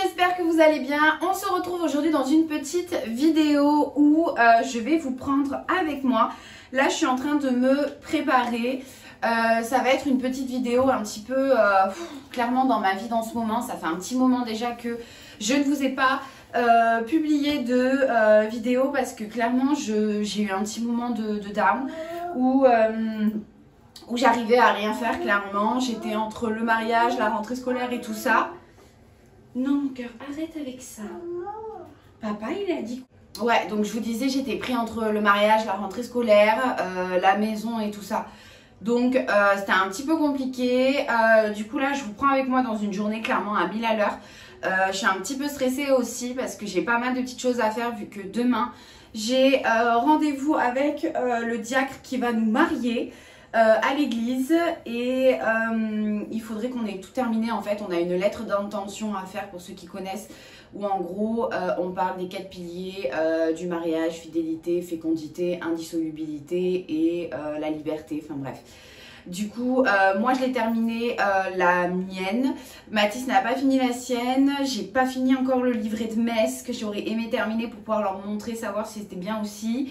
j'espère que vous allez bien. On se retrouve aujourd'hui dans une petite vidéo où je vais vous prendre avec moi. Là, je suis en train de me préparer. Ça va être une petite vidéo un petit peu clairement dans ma vie dans ce moment. Ça fait un petit moment déjà que je ne vous ai pas publié de vidéo parce que clairement j'ai eu un petit moment de down où j'arrivais à rien faire clairement. J'étais entre le mariage, la rentrée scolaire et tout ça. Non mon cœur, arrête avec ça. Papa il a dit. Ouais, donc je vous disais, j'étais pris entre le mariage, la rentrée scolaire, la maison et tout ça. Donc c'était un petit peu compliqué. Du coup là je vous prends avec moi dans une journée clairement à 1000 à l'heure. Je suis un petit peu stressée aussi parce que j'ai pas mal de petites choses à faire vu que demain j'ai rendez-vous avec le diacre qui va nous marier à l'église et il faudrait qu'on ait tout terminé. En fait on a une lettre d'intention à faire pour ceux qui connaissent où en gros on parle des 4 piliers du mariage: fidélité, fécondité, indissolubilité et la liberté, enfin bref. Du coup, moi je l'ai terminé la mienne. Mathis n'a pas fini la sienne. J'ai pas fini encore le livret de messe que j'aurais aimé terminer pour pouvoir leur montrer, savoir si c'était bien aussi.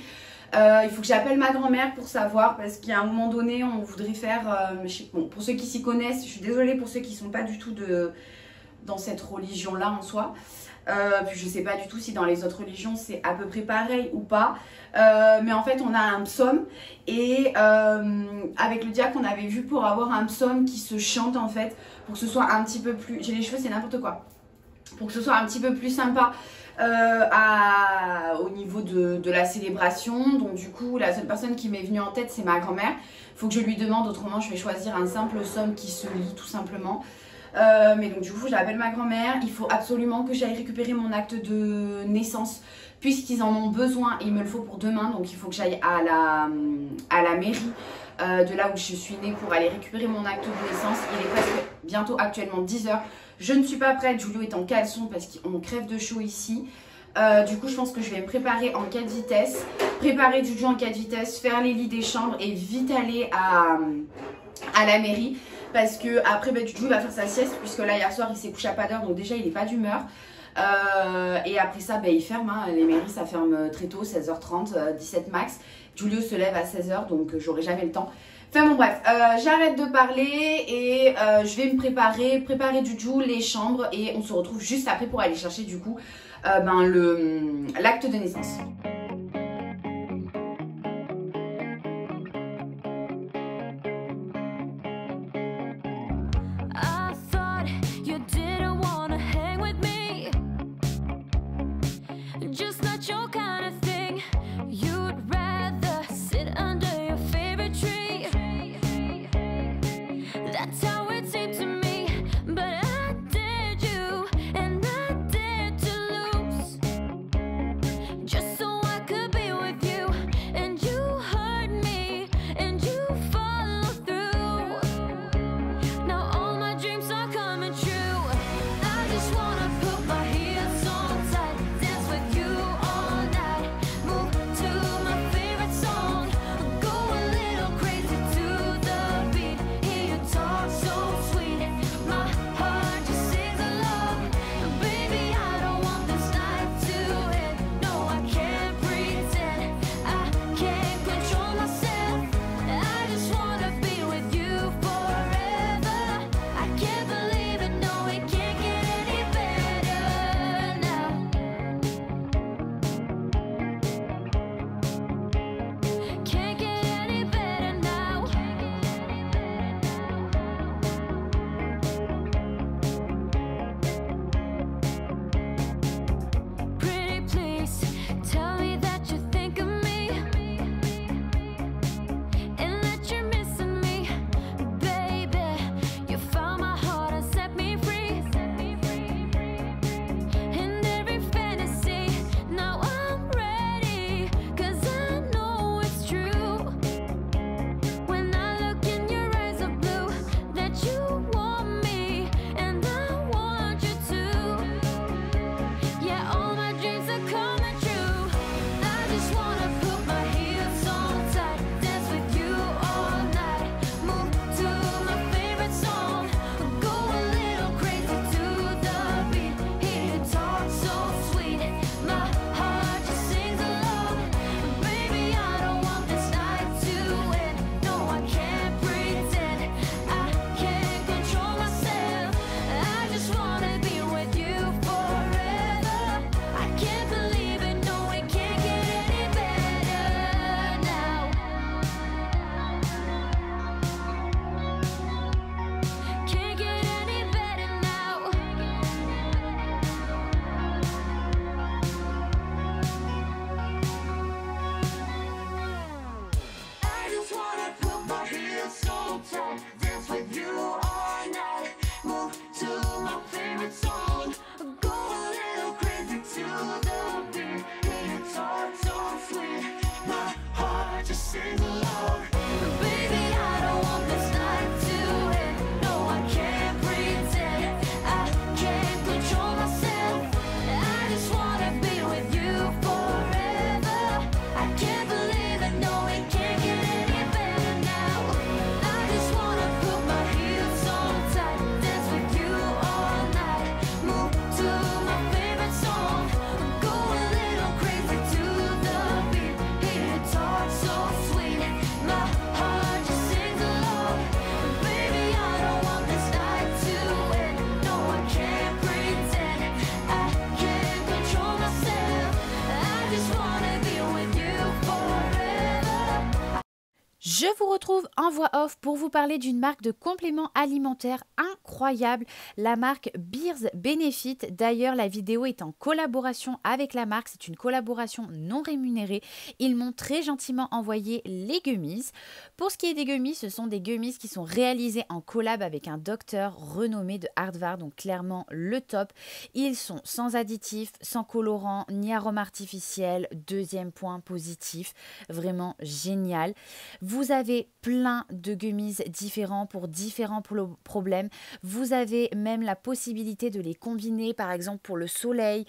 Il faut que j'appelle ma grand-mère pour savoir parce qu'à un moment donné on voudrait faire, bon, pour ceux qui s'y connaissent, je suis désolée pour ceux qui sont pas du tout dans cette religion là en soi. Puis je sais pas du tout si dans les autres religions c'est à peu près pareil ou pas. Mais en fait on a un psaume et avec le diacre on avait vu pour avoir un psaume qui se chante en fait pour que ce soit un petit peu plus... J'ai les cheveux c'est n'importe quoi. Pour que ce soit un petit peu plus sympa au niveau de la célébration. Donc du coup la seule personne qui m'est venue en tête c'est ma grand-mère. Il faut que je lui demande, autrement je vais choisir un simple psaume qui se lit tout simplement. Mais donc du coup j'appelle ma grand-mère. Il faut absolument que j'aille récupérer mon acte de naissance puisqu'ils en ont besoin et il me le faut pour demain. Donc il faut que j'aille à la mairie de là où je suis née pour aller récupérer mon acte de naissance. Il est presque bientôt actuellement 10 h. Je ne suis pas prête, Julio est en caleçon parce qu'on crève de chaud ici. Du coup je pense que je vais me préparer en 4 vitesses. Préparer Julio en 4 vitesses, faire les lits des chambres et vite aller à la mairie. Parce que après Julio va faire sa sieste puisque là hier soir il s'est couché à pas d'heure donc déjà il n'est pas d'humeur. Et après ça il ferme, hein. Les mairies ça ferme très tôt, 16h30, 17 max. Julio se lève à 16 h donc j'aurai jamais le temps. Enfin bon bref, j'arrête de parler et je vais me préparer Juju, les chambres et on se retrouve juste après pour aller chercher du coup l'acte de naissance. So Je vous retrouve en voix off pour vous parler d'une marque de compléments alimentaires incroyable, la marque Beers Benefit. D'ailleurs, la vidéo est en collaboration avec la marque, c'est une collaboration non rémunérée. Ils m'ont très gentiment envoyé les gummies. Pour ce qui est des gummies, ce sont des gummies qui sont réalisées en collab avec un docteur renommé de Harvard, donc clairement le top. Ils sont sans additifs, sans colorants, ni arômes artificiels. Deuxième point positif, vraiment génial. Vous avez plein de gummies différents pour différents problèmes. Vous avez même la possibilité de les combiner, par exemple pour le soleil,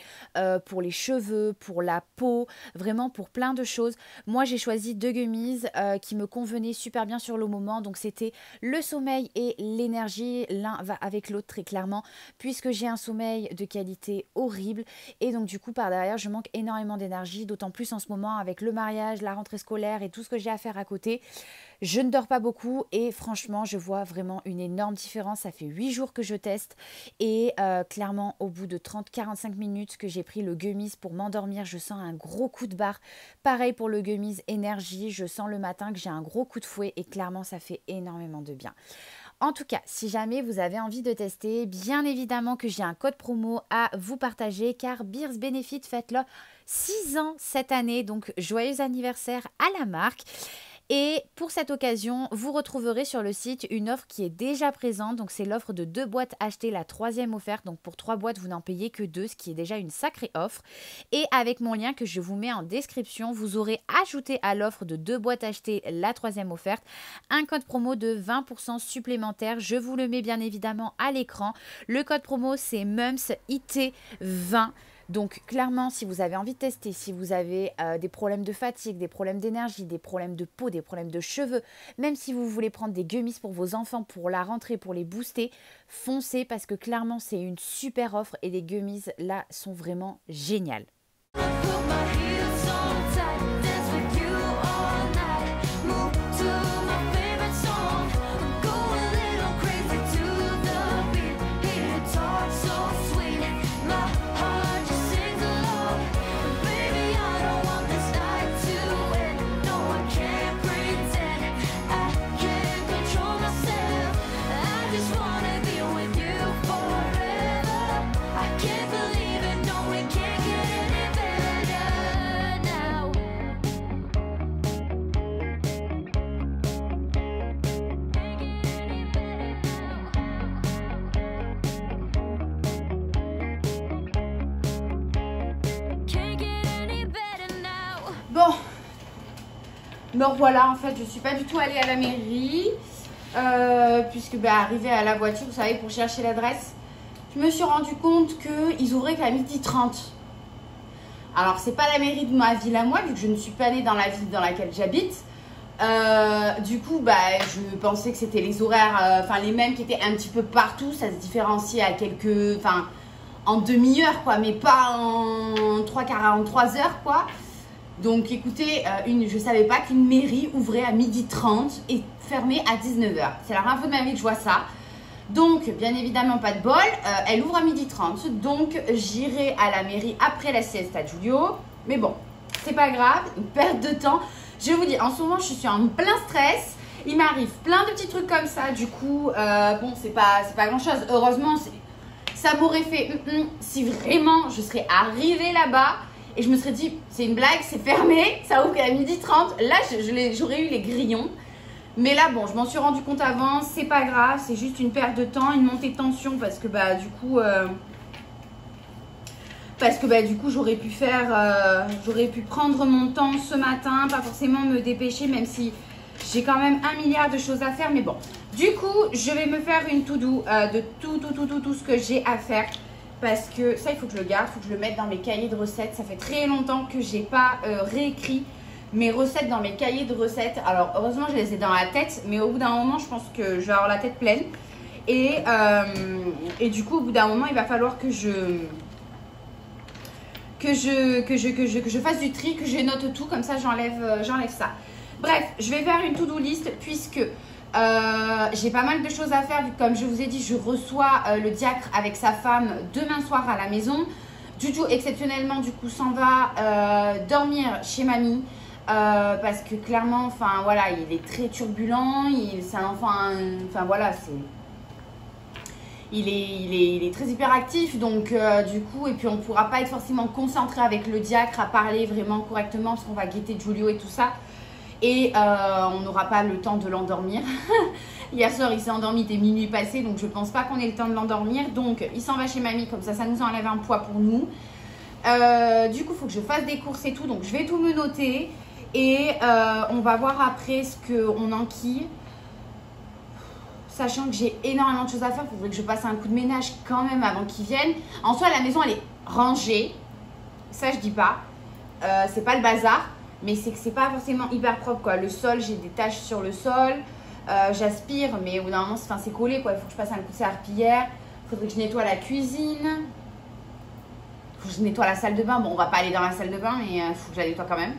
pour les cheveux, pour la peau, vraiment pour plein de choses. Moi, j'ai choisi deux gummies qui me convenaient super bien sur le moment. Donc, c'était le sommeil et l'énergie. L'un va avec l'autre très clairement, puisque j'ai un sommeil de qualité horrible. Et donc, du coup, par derrière, je manque énormément d'énergie, d'autant plus en ce moment avec le mariage, la rentrée scolaire et tout ce que j'ai à faire à côté. Je ne dors pas beaucoup et franchement, je vois vraiment une énorme différence. Ça fait 8 jours que je teste et clairement, au bout de 30-45 minutes que j'ai pris le gummies pour m'endormir, je sens un gros coup de barre. Pareil pour le gummies énergie, je sens le matin que j'ai un gros coup de fouet et clairement, ça fait énormément de bien. En tout cas, si jamais vous avez envie de tester, bien évidemment que j'ai un code promo à vous partager car Beers Benefit fête là 6 ans cette année, donc joyeux anniversaire à la marque. Et pour cette occasion, vous retrouverez sur le site une offre qui est déjà présente. Donc, c'est l'offre de 2 boîtes achetées, la 3e offerte. Donc, pour 3 boîtes, vous n'en payez que 2, ce qui est déjà une sacrée offre. Et avec mon lien que je vous mets en description, vous aurez ajouté à l'offre de 2 boîtes achetées, la 3e offerte, un code promo de 20% supplémentaire. Je vous le mets bien évidemment à l'écran. Le code promo, c'est MUMSIT20. Donc clairement, si vous avez envie de tester, si vous avez des problèmes de fatigue, des problèmes d'énergie, des problèmes de peau, des problèmes de cheveux, même si vous voulez prendre des gummies pour vos enfants, pour la rentrée, pour les booster, foncez parce que clairement, c'est une super offre et les gummies là sont vraiment géniales. Bon, me revoilà, en fait, je suis pas du tout allée à la mairie, puisque arrivée à la voiture, vous savez, pour chercher l'adresse, je me suis rendu compte qu'ils ouvraient qu'à 12h30. Alors, c'est pas la mairie de ma ville à moi, vu que je ne suis pas née dans la ville dans laquelle j'habite. Du coup, je pensais que c'était les horaires, les mêmes qui étaient un petit peu partout. Ça se différenciait à quelques, en demi-heure, quoi, mais pas en 3 heures, quoi. Donc écoutez, je ne savais pas qu'une mairie ouvrait à 12h30 et fermait à 19h. C'est la première fois de ma vie que je vois ça. Donc bien évidemment pas de bol, elle ouvre à 12h30. Donc j'irai à la mairie après la siesta de Julio. Mais bon, c'est pas grave, une perte de temps. Je vous dis, en ce moment je suis en plein stress. Il m'arrive plein de petits trucs comme ça. Du coup, bon, c'est pas grand chose. Heureusement, ça m'aurait fait si vraiment je serais arrivée là-bas. Et je me serais dit, c'est une blague, c'est fermé, ça ouvre qu'à 12h30. Là, j'aurais eu les grillons. Mais là, bon, je m'en suis rendu compte avant, c'est pas grave, c'est juste une perte de temps, une montée de tension parce que du coup, j'aurais pu prendre mon temps ce matin, pas forcément me dépêcher, même si j'ai quand même 1 milliard de choses à faire. Mais bon, du coup, je vais me faire une to-do de tout ce que j'ai à faire. Parce que ça, il faut que je le garde, il faut que je le mette dans mes cahiers de recettes. Ça fait très longtemps que j'ai pas réécrit mes recettes dans mes cahiers de recettes. Alors, heureusement, je les ai dans la tête. Mais au bout d'un moment, je pense que je vais avoir la tête pleine. Et du coup, au bout d'un moment, il va falloir que je fasse du tri, que je note tout. Comme ça, j'enlève ça. Bref, je vais faire une to-do list puisque... j'ai pas mal de choses à faire. Comme je vous ai dit, je reçois le diacre avec sa femme demain soir à la maison. Juju exceptionnellement du coup s'en va dormir chez mamie. parce que clairement, enfin voilà, il est très turbulent, c'est un enfant, enfin voilà, il est très hyperactif, donc du coup, et puis on ne pourra pas être forcément concentré avec le diacre à parler vraiment correctement parce qu'on va guetter Giulio et tout ça, et on n'aura pas le temps de l'endormir. Hier soir, il s'est endormi, il était minuit passé, donc je pense pas qu'on ait le temps de l'endormir, donc il s'en va chez mamie, comme ça nous enlève un poids pour nous. Du coup, il faut que je fasse des courses et tout, donc je vais tout me noter. Et on va voir après ce qu'on enquille. Sachant que j'ai énormément de choses à faire, il faudrait que je passe un coup de ménage quand même avant qu'ils viennent. En soi, la maison, elle est rangée. Ça, je dis pas. C'est pas le bazar. Mais c'est que c'est pas forcément hyper propre, quoi. Le sol, j'ai des taches sur le sol. J'aspire, mais au bout d'un moment, c'est collé, quoi. Il faut que je passe un coup de serpillière. Il faudrait que je nettoie la cuisine. Il faut que je nettoie la salle de bain. Bon, on va pas aller dans la salle de bain, mais il faut que je la nettoie quand même.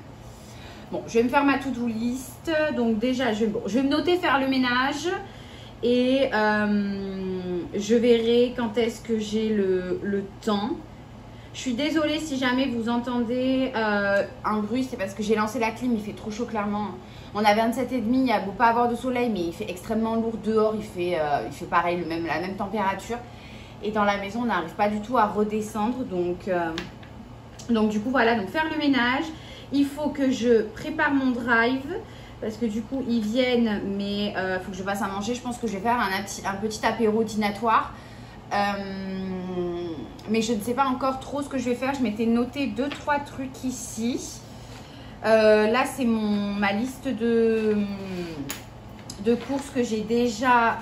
Bon, je vais me faire ma to-do list. Donc déjà, je vais me noter faire le ménage. Et je verrai quand est-ce que j'ai le temps. Je suis désolée si jamais vous entendez un bruit. C'est parce que j'ai lancé la clim. Il fait trop chaud clairement. On a 27,5. Il y a beau pas avoir de soleil, mais il fait extrêmement lourd dehors. Il fait pareil, la même température. Et dans la maison, on n'arrive pas du tout à redescendre. Donc du coup, voilà. Donc faire le ménage. Il faut que je prépare mon drive parce que du coup ils viennent, mais il faut que je fasse à manger. Je pense que je vais faire un petit apéro dînatoire, mais je ne sais pas encore trop ce que je vais faire. Je m'étais noté 2-3 trucs ici. Là c'est ma liste de courses que j'ai déjà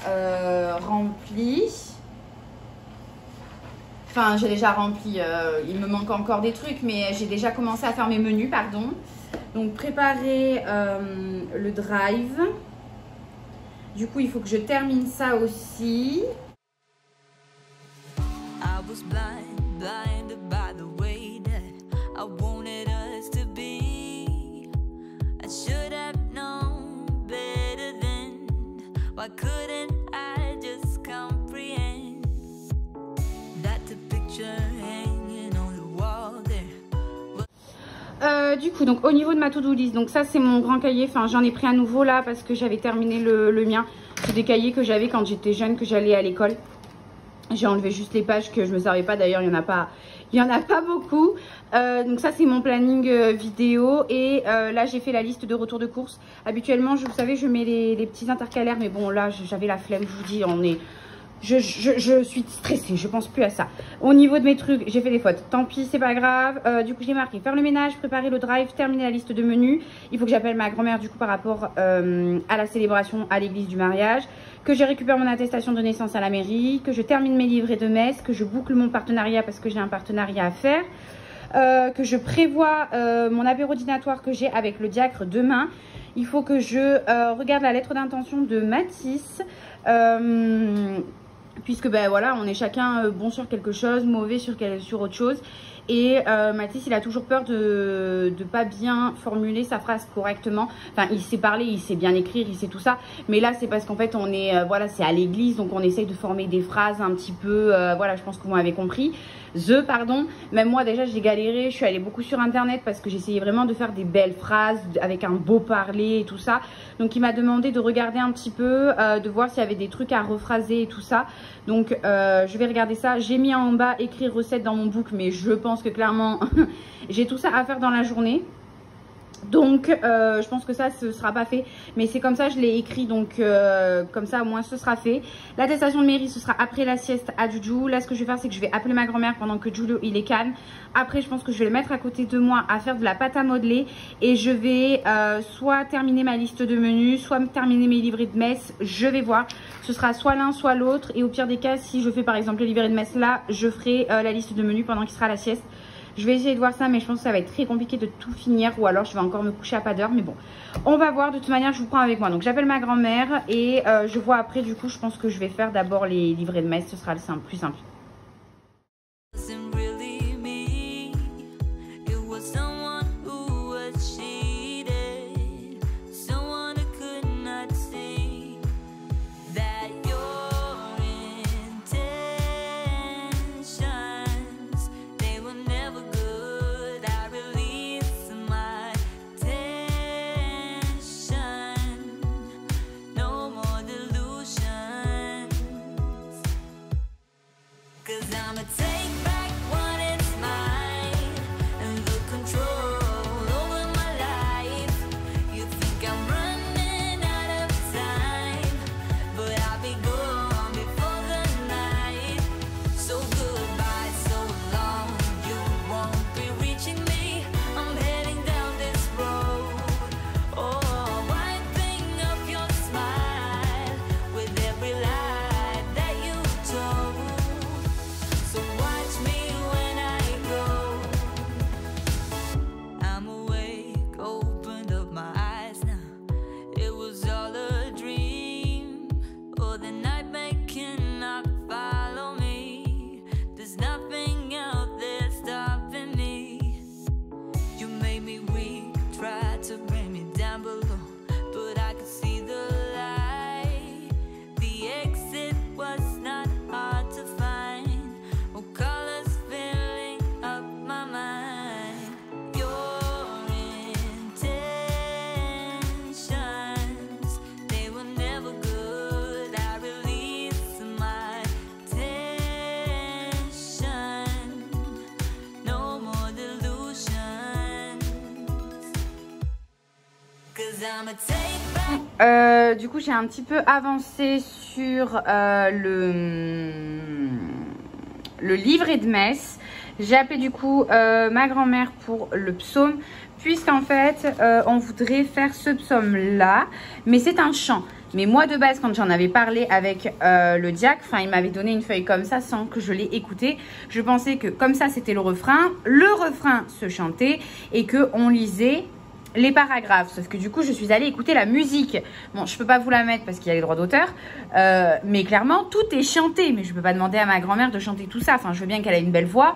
remplie. Enfin, j'ai déjà rempli, il me manque encore des trucs, mais j'ai déjà commencé à faire mes menus, pardon. Donc, préparer le drive. Du coup, il faut que je termine ça aussi. I was blinded by the way that I wanted us to be. I should have known better then. Why couldn't I just comprehend? Du coup, donc au niveau de ma to-do list, donc ça c'est mon grand cahier. Enfin, j'en ai pris un nouveau là parce que j'avais terminé le mien. C'est des cahiers que j'avais quand j'étais jeune, que j'allais à l'école. J'ai enlevé juste les pages que je me servais pas. D'ailleurs, il y en a pas beaucoup. Donc ça c'est mon planning vidéo. Et là j'ai fait la liste de retour de course. Habituellement, vous savez, je mets les petits intercalaires, mais bon là j'avais la flemme. Je vous dis, je suis stressée, je pense plus à ça. Au niveau de mes trucs, j'ai fait des fautes. Tant pis, c'est pas grave. Du coup, j'ai marqué faire le ménage, préparer le drive, terminer la liste de menus. Il faut que j'appelle ma grand-mère du coup par rapport à la célébration à l'église du mariage. Que je récupère mon attestation de naissance à la mairie. Que je termine mes livrets de messe. Que je boucle mon partenariat parce que j'ai un partenariat à faire. Que je prévois mon apéro dînatoire que j'ai avec le diacre demain. Il faut que je regarde la lettre d'intention de Mathis. Puisque ben voilà, on est chacun bon sur quelque chose, mauvais sur autre chose. Et Mathis, il a toujours peur de pas bien formuler sa phrase correctement. Enfin, il sait parler, il sait bien écrire, il sait tout ça. Mais là, c'est parce qu'en fait, on est, voilà, c'est à l'église. Donc, on essaye de former des phrases un petit peu, voilà, je pense que vous m'avez compris. Pardon. Même moi, déjà, j'ai galéré. Je suis allée beaucoup sur Internet parce que j'essayais vraiment de faire des belles phrases avec un beau parler et tout ça. Donc, il m'a demandé de regarder un petit peu, de voir s'il y avait des trucs à rephraser et tout ça. Donc, je vais regarder ça. J'ai mis en bas écrire recette dans mon book, mais je pense que clairement, j'ai tout ça à faire dans la journée. Donc, je pense que ça, ce sera pas fait. Mais c'est comme ça, je l'ai écrit. Donc, comme ça, au moins, ce sera fait. L'attestation de mairie, ce sera après la sieste à Juju. Là, ce que je vais faire, c'est que je vais appeler ma grand-mère pendant que Giulio, il est calme. Après, je pense que je vais le mettre à côté de moi à faire de la pâte à modeler. Et je vais soit terminer ma liste de menus, soit terminer mes livrets de messe. Je vais voir. Ce sera soit l'un, soit l'autre. Et au pire des cas, si je fais par exemple les livrets de messe là, je ferai la liste de menus pendant qu'il sera à la sieste. Je vais essayer de voir ça, mais je pense que ça va être très compliqué de tout finir. Ou alors, je vais encore me coucher à pas d'heure. Mais bon, on va voir. De toute manière, je vous prends avec moi. Donc, j'appelle ma grand-mère et je vois après. Du coup, je pense que je vais faire d'abord les livrets de messe. Ce sera le plus simple. Du coup j'ai un petit peu avancé sur le livret de messe. J'ai appelé du coup ma grand-mère pour le psaume, puisqu'en fait on voudrait faire ce psaume là, mais c'est un chant. Mais moi de base quand j'en avais parlé avec le diacre, enfin il m'avait donné une feuille comme ça sans que je l'ai écouté. Je pensais que comme ça c'était le refrain se chantait et que on lisait les paragraphes. Sauf que du coup je suis allée écouter la musique. Bon je peux pas vous la mettre parce qu'il y a les droits d'auteur, mais clairement tout est chanté. Mais je peux pas demander à ma grand-mère de chanter tout ça. Enfin je veux bien qu'elle ait une belle voix.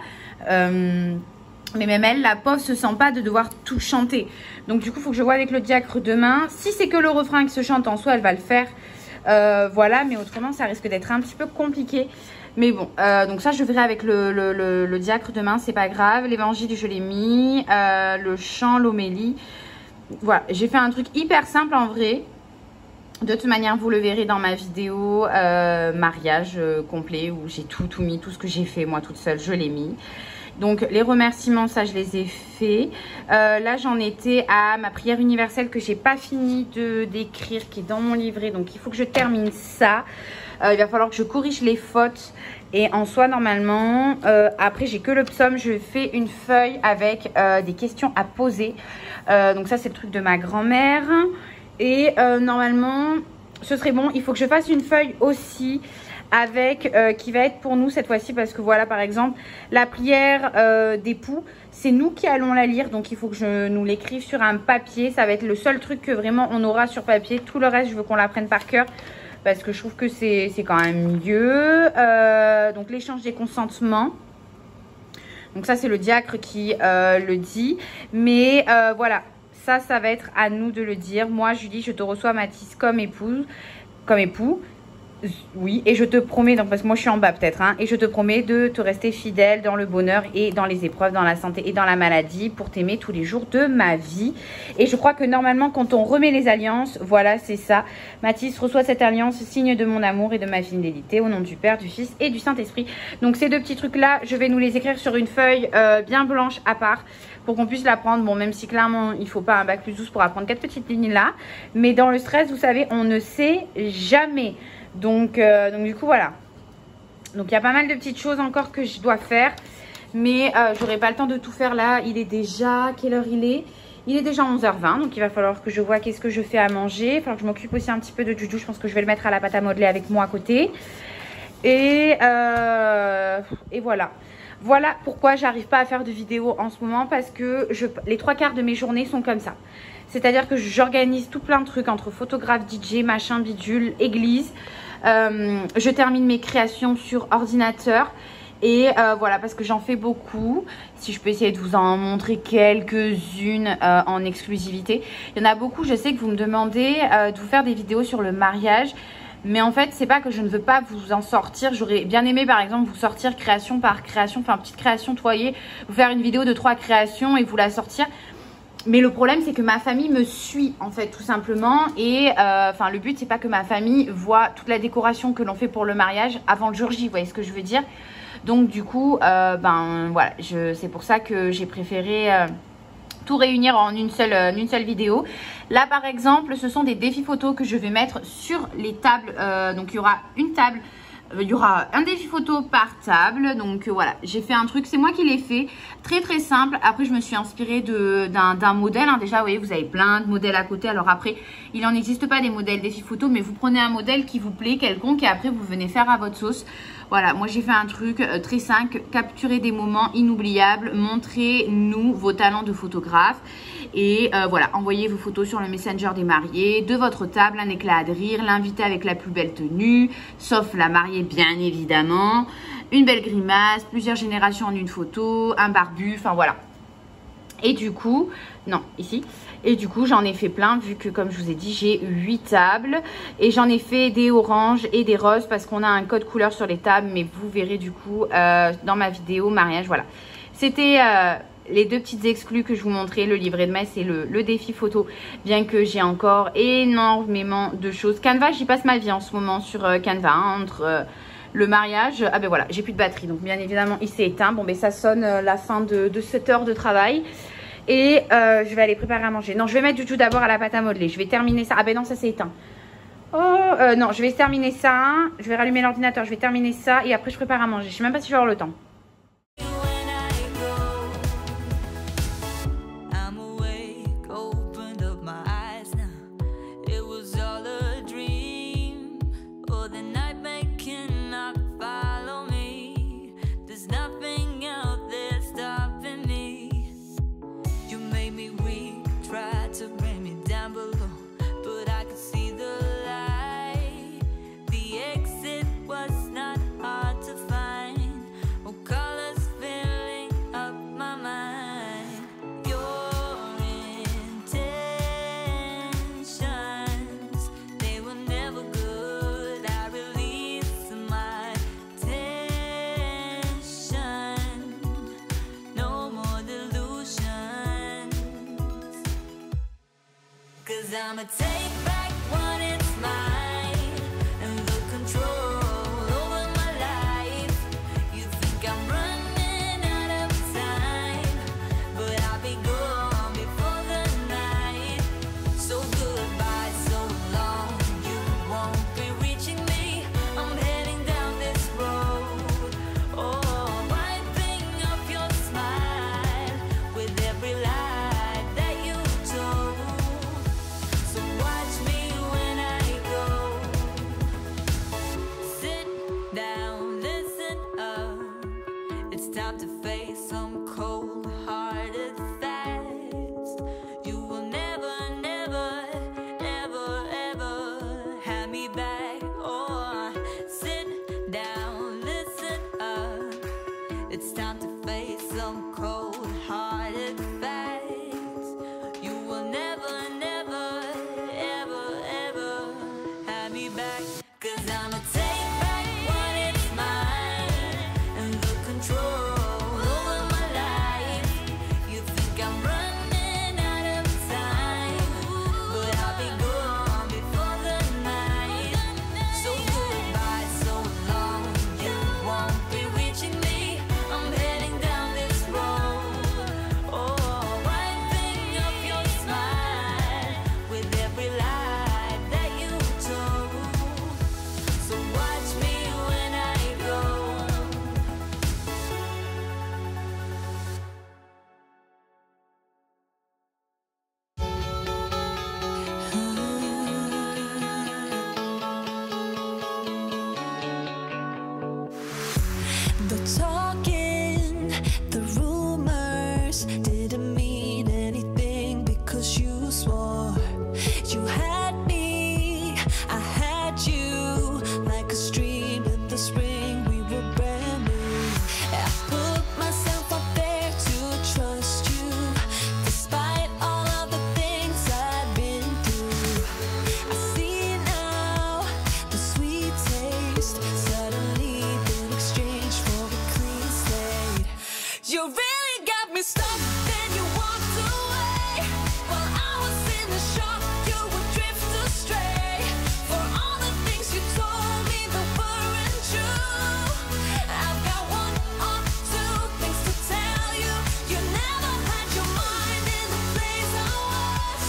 Mais même elle, la pauvre, se sent pas de devoir tout chanter. Donc du coup, il faut que je vois avec le diacre demain. Si c'est que le refrain qui se chante en soi, elle va le faire. Voilà, mais autrement, ça risque d'être un petit peu compliqué. Mais bon, donc ça, je verrai avec le diacre demain, c'est pas grave. L'évangile, je l'ai mis. Le chant, l'homélie. Voilà, j'ai fait un truc hyper simple en vrai. De toute manière, vous le verrez dans ma vidéo mariage complet où j'ai tout mis, tout ce que j'ai fait moi toute seule, je l'ai mis. Donc les remerciements, ça je les ai faits. Là j'en étais à ma prière universelle que j'ai pas fini d'écrire, qui est dans mon livret. Donc il faut que je termine ça. Il va falloir que je corrige les fautes. Et en soi normalement, après j'ai que le psaume. Je fais une feuille avec des questions à poser. Donc ça c'est le truc de ma grand-mère. Et normalement ce serait bon. Il faut que je fasse une feuille aussi avec qui va être pour nous cette fois-ci, parce que voilà par exemple la prière d'époux, c'est nous qui allons la lire, donc il faut que je nous l'écrive sur un papier. Ça va être le seul truc que vraiment on aura sur papier. Tout le reste je veux qu'on l'apprenne par cœur parce que je trouve que c'est quand même mieux. Donc l'échange des consentements, donc ça c'est le diacre qui le dit, mais voilà, ça va être à nous de le dire. Moi Julie, je te reçois Mathis comme époux. Oui, et je te promets, donc parce que moi je suis en bas peut-être, hein, et je te promets de te rester fidèle dans le bonheur et dans les épreuves, dans la santé et dans la maladie, pour t'aimer tous les jours de ma vie. Et je crois que normalement quand on remet les alliances, voilà c'est ça. Mathis reçoit cette alliance, signe de mon amour et de ma fidélité, au nom du Père, du Fils et du Saint-Esprit. Donc ces deux petits trucs là, je vais nous les écrire sur une feuille bien blanche à part, pour qu'on puisse l'apprendre. Bon, même si clairement il faut pas un bac plus 12 pour apprendre 4 petites lignes là, mais dans le stress vous savez on ne sait jamais. Donc du coup voilà, donc il y a pas mal de petites choses encore que je dois faire, mais j'aurai pas le temps de tout faire là. Il est déjà, quelle heure il est? Il est déjà 11h20, donc il va falloir que je vois qu'est-ce que je fais à manger. Il va falloir que je m'occupe aussi un petit peu de Juju. Je pense que je vais le mettre à la pâte à modeler avec moi à côté. Et voilà. Voilà pourquoi j'arrive pas à faire de vidéos en ce moment, parce que les 3/4 de mes journées sont comme ça. C'est-à-dire que j'organise tout plein de trucs entre photographe, DJ, machin, bidule, église. Je termine mes créations sur ordinateur. Et voilà, parce que j'en fais beaucoup. Si je peux essayer de vous en montrer quelques-unes en exclusivité. Il y en a beaucoup, je sais que vous me demandez de vous faire des vidéos sur le mariage. Mais en fait, c'est pas que je ne veux pas vous en sortir. J'aurais bien aimé, par exemple, vous sortir création par création. Enfin, petite création, vous voyez, vous faire une vidéo de 3 créations et vous la sortir. Mais le problème, c'est que ma famille me suit, en fait, tout simplement. Et enfin, le but, c'est pas que ma famille voit toute la décoration que l'on fait pour le mariage avant le jour J. Vous voyez ce que je veux dire? Donc, du coup, ben voilà, c'est pour ça que j'ai préféré tout réunir en une seule vidéo. Là par exemple, ce sont des défis photos que je vais mettre sur les tables. Donc il y aura une table, il y aura un défi photo par table. Donc voilà, j'ai fait un truc, c'est moi qui l'ai fait, très simple. Après je me suis inspirée d'un modèle, hein. Déjà vous voyez, vous avez plein de modèles à côté. Alors après, il n'en existe pas des modèles défi photo, mais vous prenez un modèle qui vous plaît, quelconque, et après vous venez faire à votre sauce. Voilà, moi j'ai fait un truc très simple, capturer des moments inoubliables, montrez-nous vos talents de photographe. Et voilà, envoyez vos photos sur le Messenger des mariés, de votre table, un éclat de rire, l'invité avec la plus belle tenue, sauf la mariée bien évidemment, une belle grimace, plusieurs générations en une photo, un barbu, enfin voilà. Et du coup, non, ici. Et du coup, j'en ai fait plein, vu que, comme je vous ai dit, j'ai 8 tables. Et j'en ai fait des oranges et des roses, parce qu'on a un code couleur sur les tables. Mais vous verrez, du coup, dans ma vidéo mariage, voilà. C'était les deux petites exclus que je vous montrais, le livret de messe et le défi photo. Bien que j'ai encore énormément de choses. Canva, j'y passe ma vie en ce moment sur Canva, hein, entre... le mariage, ah ben voilà, j'ai plus de batterie, donc bien évidemment il s'est éteint. Bon ben ça sonne la fin de 7 heures de travail. Et je vais aller préparer à manger. Non, je vais mettre du tout d'abord à la pâte à modeler. Je vais terminer ça. Ah ben non, ça s'est éteint. Oh, non, je vais terminer ça. Je vais rallumer l'ordinateur, je vais terminer ça. Et après, je prépare à manger. Je sais même pas si je vais avoir le temps. I'ma take back what is mine and the control over my life. You think I'm running out of time, but I'll be gone before the night. So goodbye, so long, you won't be reaching me. I'm heading down this road. Oh, wiping up your smile with every lie that you told. Watch me when I go. Sit down, listen up. It's time to face some cold-hearted facts. You will never, never, ever, ever have me back. Or sit down, listen up. It's time to face some cold-hearted facts. You will never, never, ever, ever have me back. 'Cause I'ma take back what is mine and the control over my life. You think I'm running out of time, but I'll be gone before the night. So goodbye, so long, you won't be reaching me. I'm heading down this road. Oh, wiping up your smile with every lie that you told. So watch me when I go. The talking, the rumors didn't mean anything because you swore you had me, I had you, like a stream in the spring. We were brand new. I put myself up there to trust you, despite all of the things I've been through. I see now the sweet taste suddenly been exchanged for a clean slate. You really got me stuck, then you walked away. While I was in the shock, you would drift astray. For all the things you told me that weren't true, I've got one or two things to tell you. You never had your mind in the place I was.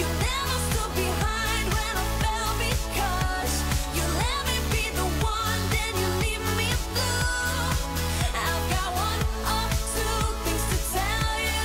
You never stood behind when I fell because you let me be the one, then you leave me blue. I've got one or two things to tell you.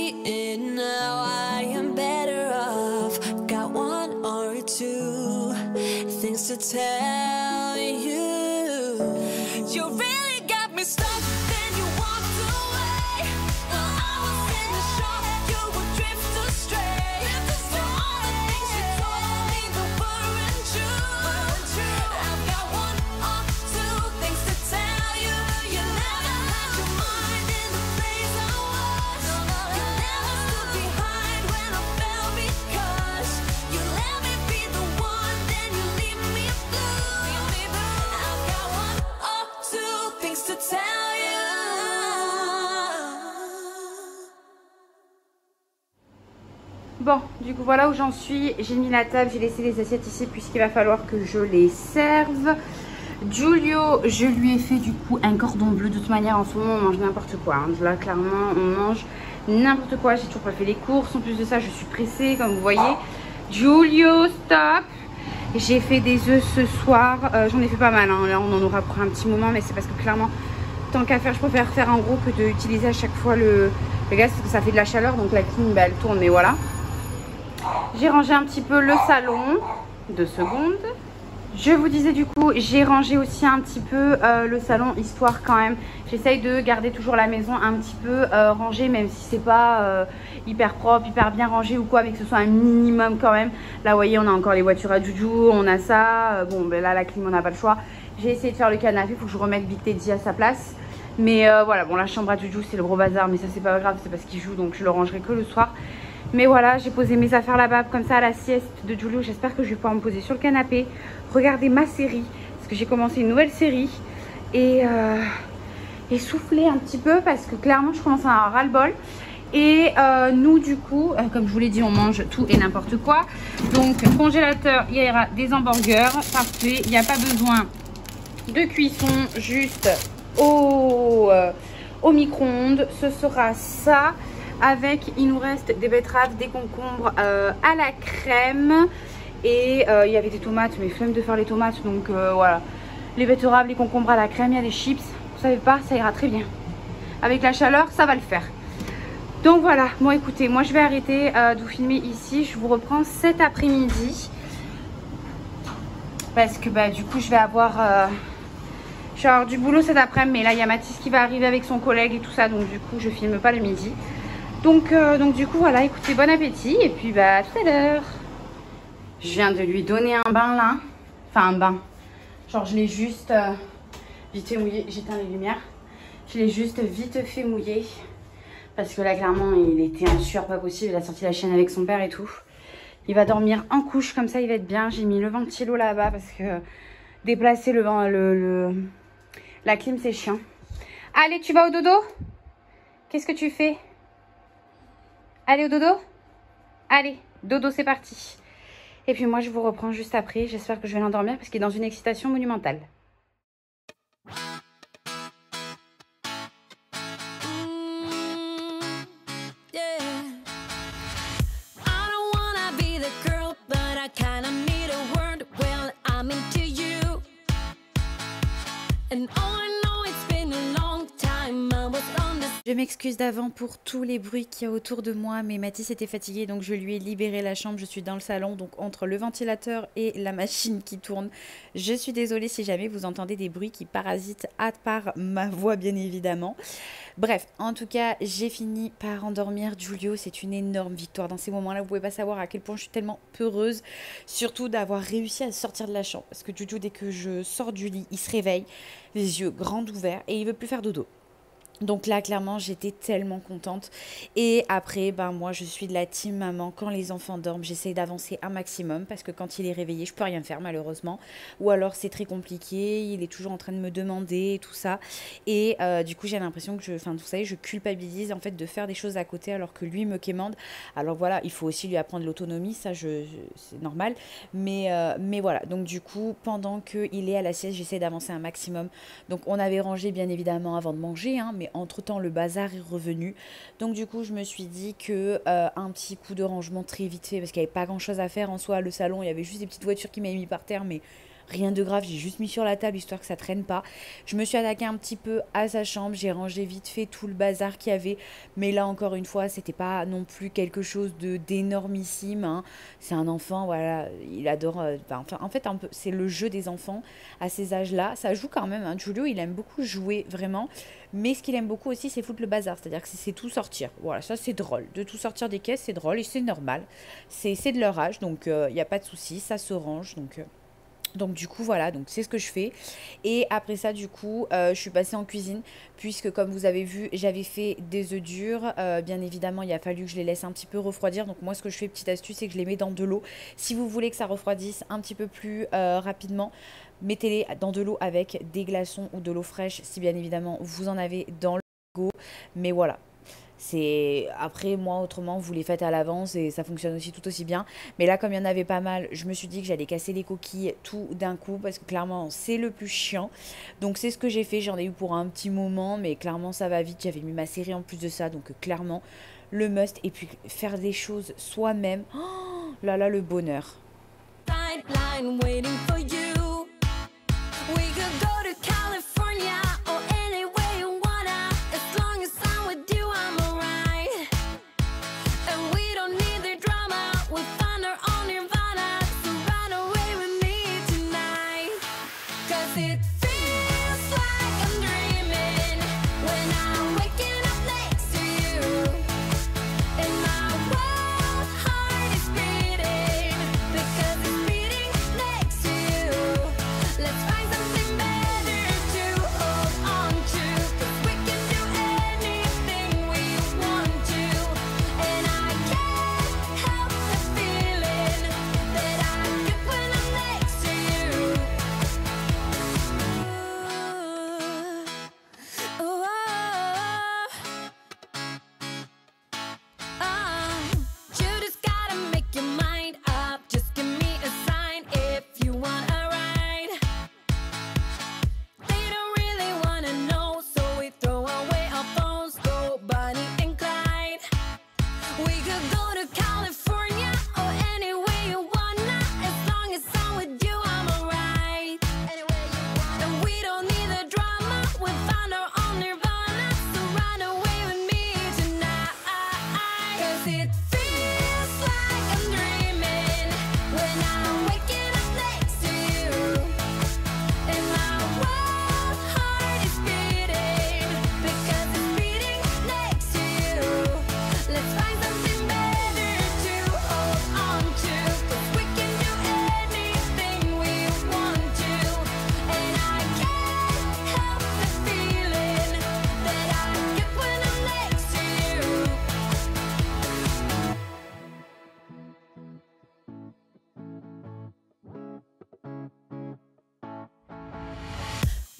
see it now. I am better off. Got one or two things to tell you. You really got me stuck. Then you walked away. While I was in the shop, you would drift astray. For all the things you told me that weren't true. I've got one or two things to tell you. You never had your mind in the place I was. You never stood behind when I fell because you let me be the one, then you leave me blue. I've got one or two things to tell you. Bon, du coup voilà où j'en suis. J'ai mis la table, j'ai laissé les assiettes ici puisqu'il va falloir que je les serve. Giulio, je lui ai fait du coup un cordon bleu. De toute manière en ce moment on mange n'importe quoi, hein. Là clairement on mange n'importe quoi. J'ai toujours pas fait les courses. En plus de ça je suis pressée comme vous voyez. Giulio, stop. J'ai fait des œufs ce soir. J'en ai fait pas mal, hein. Là on en aura pour un petit moment. Mais c'est parce que clairement tant qu'à faire je préfère faire en gros que d'utiliser à chaque fois le gaz. Parce que ça fait de la chaleur. Donc la clim bah, elle tourne mais voilà. J'ai rangé un petit peu le salon. 2 secondes. Je vous disais du coup, j'ai rangé aussi un petit peu le salon, histoire quand même. J'essaye de garder toujours la maison un petit peu rangée, même si c'est pas hyper propre, hyper bien rangé ou quoi, mais que ce soit un minimum quand même. Là, vous voyez, on a encore les voitures à Joujou, on a ça. Bon, ben là, la clim, on n'a pas le choix. J'ai essayé de faire le canapé, il faut que je remette Big Teddy à sa place. Mais voilà, bon, la chambre à Joujou, c'est le gros bazar, mais ça, c'est pas grave, c'est parce qu'il joue, donc je le rangerai que le soir. Mais voilà, j'ai posé mes affaires là-bas comme ça à la sieste de Giulio. J'espère que je vais pouvoir me poser sur le canapé, regarder ma série, parce que j'ai commencé une nouvelle série. Et souffler un petit peu, parce que clairement je commence à avoir ras-le-bol. Et nous du coup, comme je vous l'ai dit, on mange tout et n'importe quoi. Donc congélateur, il y aura des hamburgers, parfait. Il n'y a pas besoin de cuisson, juste au micro-ondes. Ce sera ça. Avec, il nous reste des betteraves, des concombres à la crème. Et il y avait des tomates, mais flemme de faire les tomates. Donc voilà, les betteraves, les concombres à la crème, il y a des chips. Vous savez pas, ça ira très bien. Avec la chaleur, ça va le faire. Donc voilà, bon écoutez, moi je vais arrêter de vous filmer ici. Je vous reprends cet après-midi. Parce que bah, du coup, je vais avoir du boulot cet après-midi. Mais là, il y a Mathis qui va arriver avec son collègue et tout ça. Donc du coup, je filme pas le midi. Donc du coup voilà, écoutez, bon appétit et puis bah à tout à l'heure. Je viens de lui donner un bain là, enfin un bain, genre je l'ai juste vite fait mouiller, j'éteins les lumières, je l'ai juste vite fait mouiller parce que là clairement il était en sueur pas possible, il a sorti la chienne avec son père et tout. Il va dormir en couche comme ça, il va être bien. J'ai mis le ventilo là-bas parce que déplacer la clim c'est chiant. Allez, tu vas au dodo? Qu'est-ce que tu fais? Allez au dodo? Allez, dodo c'est parti. Et puis moi je vous reprends juste après. J'espère que je vais l'endormir parce qu'il est dans une excitation monumentale. Je m'excuse d'avant pour tous les bruits qu'il y a autour de moi, mais Mathis était fatigué donc je lui ai libéré la chambre. Je suis dans le salon, donc entre le ventilateur et la machine qui tourne. Je suis désolée si jamais vous entendez des bruits qui parasitent à part ma voix bien évidemment. Bref, en tout cas, j'ai fini par endormir Giulio. C'est une énorme victoire dans ces moments-là. Vous pouvez pas savoir à quel point je suis tellement peureuse, surtout d'avoir réussi à sortir de la chambre. Parce que Giulio, dès que je sors du lit, il se réveille, les yeux grands ouverts et il veut plus faire dodo. Donc là, clairement, j'étais tellement contente. Et après, ben moi, je suis de la team maman. Quand les enfants dorment, j'essaie d'avancer un maximum parce que quand il est réveillé, je peux rien faire malheureusement. Ou alors, c'est très compliqué. Il est toujours en train de me demander et tout ça. Et du coup, j'ai l'impression que vous savez, je culpabilise en fait de faire des choses à côté alors que lui me quémande. Alors voilà, il faut aussi lui apprendre l'autonomie. Ça, c'est normal. Mais voilà. Donc du coup, pendant qu'il est à la sieste, j'essaie d'avancer un maximum. Donc on avait rangé bien évidemment avant de manger, hein, mais entre-temps, le bazar est revenu. Donc, du coup, je me suis dit que un petit coup de rangement très vite fait, parce qu'il n'y avait pas grand-chose à faire en soi. Le salon, il y avait juste des petites voitures qui m'avaient mis par terre, mais rien de grave, j'ai juste mis sur la table histoire que ça traîne pas. Je me suis attaquée un petit peu à sa chambre, j'ai rangé vite fait tout le bazar qu'il y avait, mais là encore une fois c'était pas non plus quelque chose d'énormissime, hein. C'est un enfant, voilà, il adore, enfin en fait un peu, c'est le jeu des enfants à ces âges-là, ça joue quand même, hein. Giulio il aime beaucoup jouer vraiment, mais ce qu'il aime beaucoup aussi c'est foutre le bazar, c'est-à-dire que c'est tout sortir, voilà, ça c'est drôle, de tout sortir des caisses c'est drôle et c'est normal, c'est de leur âge, donc il n'y a pas de souci, ça se range, donc du coup voilà, donc c'est ce que je fais. Et après ça du coup je suis passée en cuisine puisque comme vous avez vu j'avais fait des œufs durs, bien évidemment il a fallu que je les laisse un petit peu refroidir. Donc moi ce que je fais, petite astuce, c'est que je les mets dans de l'eau. Si vous voulez que ça refroidisse un petit peu plus rapidement, mettez-les dans de l'eau avec des glaçons ou de l'eau fraîche si bien évidemment vous en avez dans le frigo. Mais voilà. C'est après moi autrement vous les faites à l'avance et ça fonctionne aussi tout aussi bien, mais là comme il y en avait pas mal, je me suis dit que j'allais casser les coquilles tout d'un coup parce que clairement c'est le plus chiant. Donc c'est ce que j'ai fait, j'en ai eu pour un petit moment mais clairement ça va vite, j'avais mis ma série en plus de ça, donc clairement le must. Et puis faire des choses soi-même, oh là là le bonheur. Sideline waiting for you. We could go to California or anywhere you wanna. As long as I'm with you, I'm alright. And we don't need the drama. We'll find our own nirvana. So run away with me tonight. 'Cause it feels like I'm dreaming when I'm waking up next to you. And my wild heart is beating because it's beating next to you. Let's find something better to hold on to, 'cause we can do anything we want to. And I can't help the feeling that I get when I'm next to you. Ooh, you just gotta make your mind up. Just give me a sign if you want a ride. They don't really wanna know, so we throw away our phones, go Bonnie and Clyde. We could go to California or anywhere you wanna. As long as I'm with you, I'm alright. Anywhere you wanna. And we don't need the drama. We found our own nirvana. So run away with me tonight. 'Cause it feels like I'm dreaming when I'm waking up next to you. And my wild heart is beating because it's beating next to you. Let's find something better to hold on to, 'cause we can do anything we want to. And I can't help the feeling that I get when I'm next to you.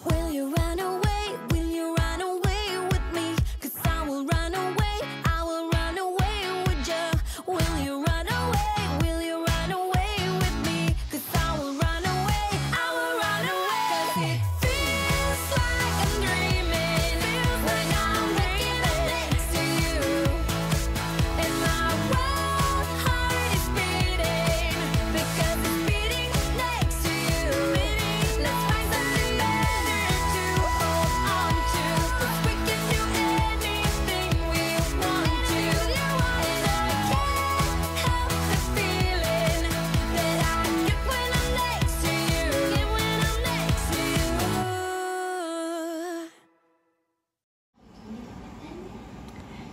Will you run away? Will you run away with me? 'Cause I will run away. I will run away with you. Will you run away? Will you run away with me? 'Cause I will run away. I will run away. 'Cause it feels like I'm dreaming when I'm waking up next to you. And my wild heart is beating because it's beating next to you. Let's find something better to hold on to, 'cause we can do anything we want to. And I can't help the feeling that I get when I'm next to you. Get when I'm next to you.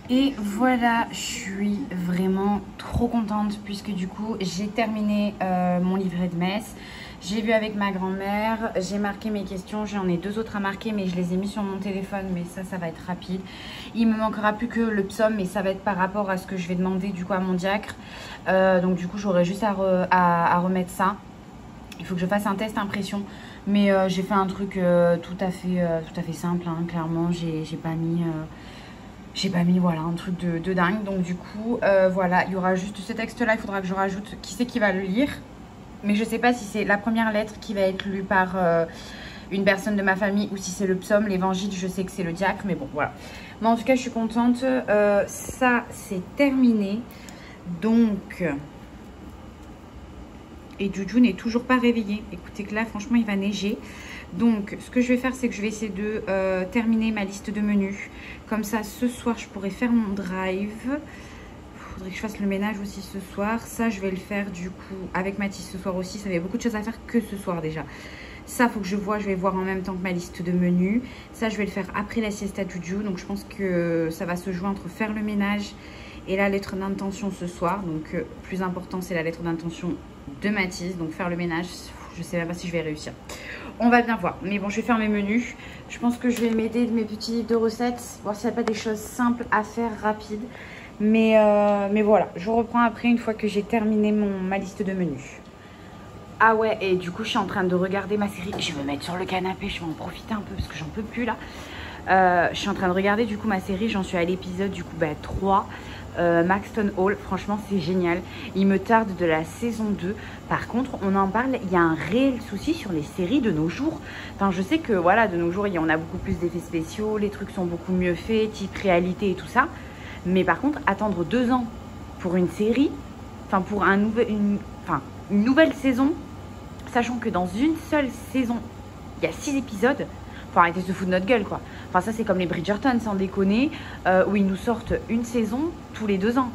Et voilà, je suis vraiment trop contente puisque du coup j'ai terminé mon livret de messe. J'ai vu avec ma grand-mère, j'ai marqué mes questions, j'en ai 2 autres à marquer mais je les ai mis sur mon téléphone, mais ça va être rapide. Il me manquera plus que le psaume, mais ça va être par rapport à ce que je vais demander du coup à mon diacre. Donc du coup j'aurai juste à remettre ça. Il faut que je fasse un test impression, mais j'ai fait un truc tout à fait simple, hein. Clairement j'ai pas mis voilà un truc de dingue. Donc du coup voilà, il y aura juste ce texte là, il faudra que je rajoute qui c'est qui va le lire, mais je sais pas si c'est la première lettre qui va être lue par une personne de ma famille ou si c'est le psaume. L'évangile, je sais que c'est le diacre, mais bon voilà. Mais en tout cas je suis contente, ça c'est terminé. Donc et Juju n'est toujours pas réveillé. Écoutez que là franchement il va neiger. Donc ce que je vais faire, c'est que je vais essayer de terminer ma liste de menus. Comme ça ce soir je pourrai faire mon drive. Il faudrait que je fasse le ménage aussi ce soir. Ça je vais le faire du coup avec Mathis ce soir aussi. Ça avait beaucoup de choses à faire que ce soir déjà. Ça faut que je vais voir en même temps que ma liste de menus. Ça je vais le faire après la siesta Juju. Donc je pense que ça va se jouer entre faire le ménage et la lettre d'intention ce soir. Donc plus important c'est la lettre d'intention de Mathis. Donc faire le ménage, je sais même pas si je vais réussir. On va bien voir. Mais bon, je vais faire mes menus. Je pense que je vais m'aider de mes petits livres de recettes. Voir s'il n'y a pas des choses simples à faire, rapides. Mais voilà, je reprends après une fois que j'ai terminé ma liste de menus. Ah ouais, et du coup, je suis en train de regarder ma série. Je vais me mettre sur le canapé, je vais en profiter un peu parce que j'en peux plus là. Je suis en train de regarder du coup ma série. J'en suis à l'épisode du coup 3. Maxton Hall, franchement c'est génial. Il me tarde de la saison 2. Par contre on en parle, il y a un réel souci sur les séries de nos jours. Enfin je sais que voilà, de nos jours on a beaucoup plus d'effets spéciaux, les trucs sont beaucoup mieux faits, type réalité et tout ça. Mais par contre attendre 2 ans pour une série, enfin pour une nouvelle saison, sachant que dans une seule saison il y a 6 épisodes. Faut arrêter de se foutre de notre gueule quoi. Enfin ça c'est comme les Bridgerton sans déconner, où ils nous sortent une saison tous les 2 ans.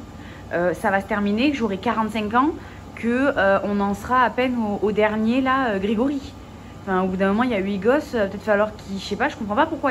Ça va se terminer, que j'aurai 45 ans, que on en sera à peine au dernier là, Grégory. Enfin, au bout d'un moment, il y a 8 gosses, peut-être falloir qu'ils, je sais pas, je comprends pas pourquoi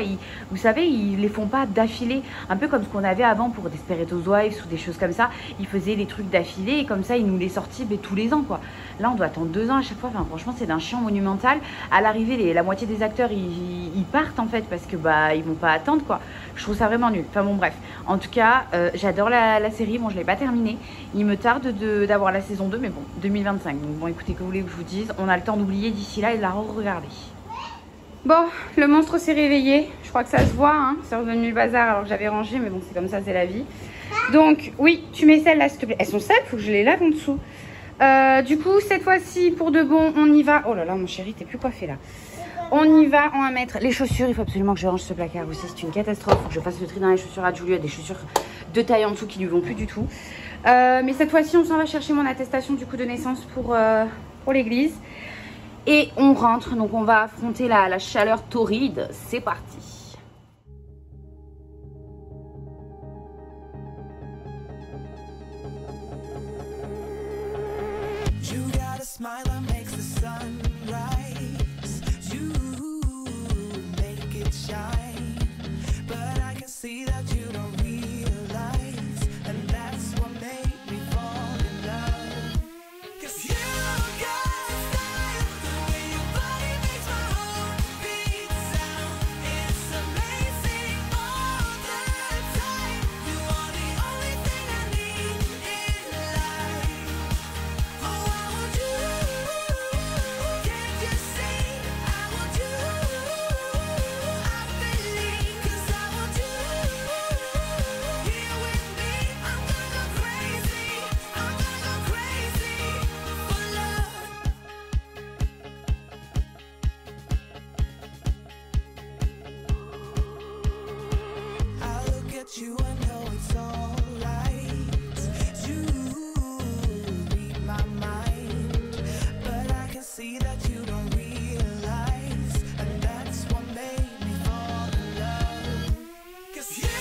vous savez, ils les font pas d'affilée, un peu comme ce qu'on avait avant pour Desperate Housewives ou des choses comme ça. Ils faisaient les trucs d'affilée et comme ça, ils nous les sortaient tous les ans quoi. Là, on doit attendre 2 ans à chaque fois. Enfin, franchement, c'est d'un chiant monumental. À l'arrivée, la moitié des acteurs, ils partent en fait parce que ils vont pas attendre quoi. Je trouve ça vraiment nul. Enfin bon, bref. En tout cas, j'adore la série. Bon, je l'ai pas terminée. Il me tarde d'avoir la saison 2, mais bon, 2025. Donc bon, écoutez, que vous voulez que je vous dise, on a le temps d'oublier d'ici là et de la regarder. Bon, le monstre s'est réveillé. Je crois que ça se voit, hein. C'est revenu le bazar alors que j'avais rangé, mais bon, c'est comme ça, c'est la vie. Donc, oui, tu mets celles-là, s'il te plaît. Elles sont sales, faut que je les lave en dessous. Du coup, cette fois-ci, pour de bon, on y va. Oh là là, mon chéri, t'es plus coiffé là. On y va, on va mettre les chaussures. Il faut absolument que je range ce placard aussi. C'est une catastrophe. Faut que je fasse le tri dans les chaussures à Julie. Il y a des chaussures de taille en dessous qui lui vont plus du tout. Mais cette fois-ci, on s'en va chercher mon attestation du coup de naissance pour l'église. Et on rentre. Donc, on va affronter la chaleur torride. C'est parti. You got a smile that makes the sun rise. You make it shine. But I can see that you don't realize. And that's what made me fall in love. 'Cause you got a style, the way your body makes my heart beat sound. It's amazing all the time. You are the only thing I need in life. Oh, I want you, can't you see? I want you, I believe, 'cause I want you here with me. I'm gonna go crazy, I'm gonna go crazy for love. I look at you, I know it's alright. You read my mind, but I can see that you don't realize, and that's what made me fall in love. 'Cause you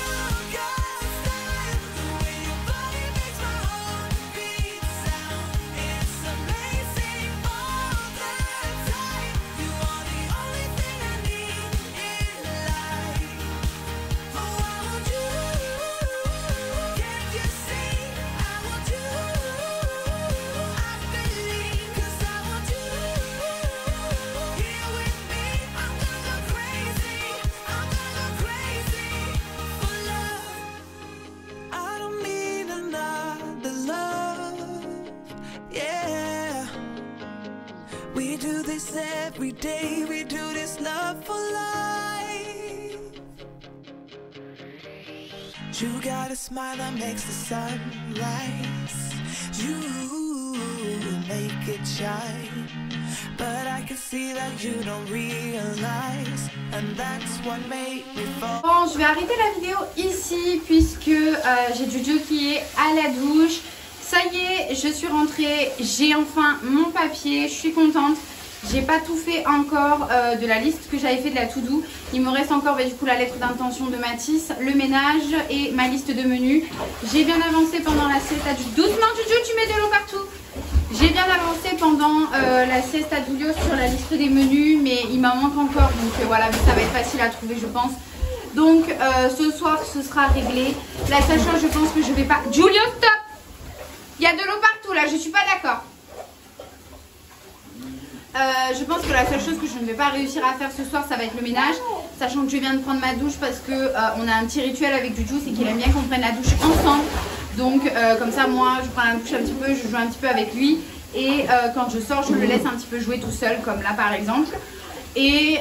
got a style, the way your body makes my heart beat sound. It's amazing all the time. You are the only thing I need in life. Oh, I want you, can't you see? I want you, I believe, 'cause I want you here with me. I'm gonna go crazy, I'm gonna go crazy for love. I don't need another love, yeah. We do this every day, we do this love for life. You got a smile that makes the sun rise. You make it shine. But I can see that you don't realize. And that's what made me fall. Bon, je vais arrêter la vidéo ici puisque j'ai Juju qui est à la douche. Ça y est, je suis rentrée, j'ai enfin mon papier, je suis contente. J'ai pas tout fait encore de la liste que j'avais fait de la to-do. Il me reste encore du coup la lettre d'intention de Mathis, le ménage et ma liste de menus. J'ai bien avancé pendant la sieste à doucement Juju, tu mets de l'eau partout. J'ai bien avancé pendant la sieste à Julio sur la liste des menus, mais il m'en manque encore, donc voilà, mais ça va être facile à trouver je pense. Donc ce soir ce sera réglé. La seule chose, je pense que je vais pas... Julio, stop! Il y a de l'eau partout là, je suis pas d'accord. Je pense que la seule chose que je ne vais pas réussir à faire ce soir, ça va être le ménage, sachant que je viens de prendre ma douche parce que on a un petit rituel avec Juju, c'est qu'il aime bien qu'on prenne la douche ensemble. Donc comme ça, moi, je prends la douche un petit peu, je joue un petit peu avec lui, et quand je sors, je le laisse un petit peu jouer tout seul, comme là par exemple. Et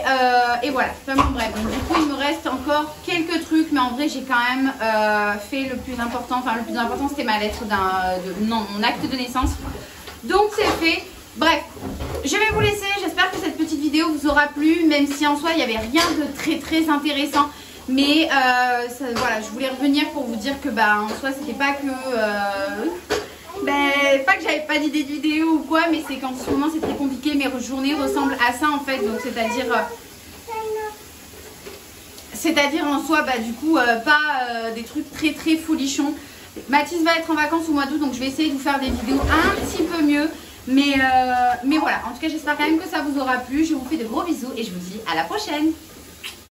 voilà. Enfin bon, bref. Donc, du coup, il me reste encore quelques trucs, mais en vrai, j'ai quand même fait le plus important. Enfin, le plus important, c'était ma lettre mon acte de naissance. Donc c'est fait. Bref, je vais vous laisser, j'espère que cette petite vidéo vous aura plu, même si en soi il n'y avait rien de très intéressant. Mais voilà, je voulais revenir pour vous dire que en soi c'était pas que... pas que j'avais pas d'idée de vidéo ou quoi, mais c'est qu'en ce moment c'est très compliqué, mes journées ressemblent à ça en fait, donc c'est-à-dire en soi du coup pas des trucs très folichons. Mathis va être en vacances au mois d'août, donc je vais essayer de vous faire des vidéos un petit peu mieux. Mais voilà, en tout cas j'espère quand même que ça vous aura plu. Je vous fais de gros bisous et je vous dis à la prochaine.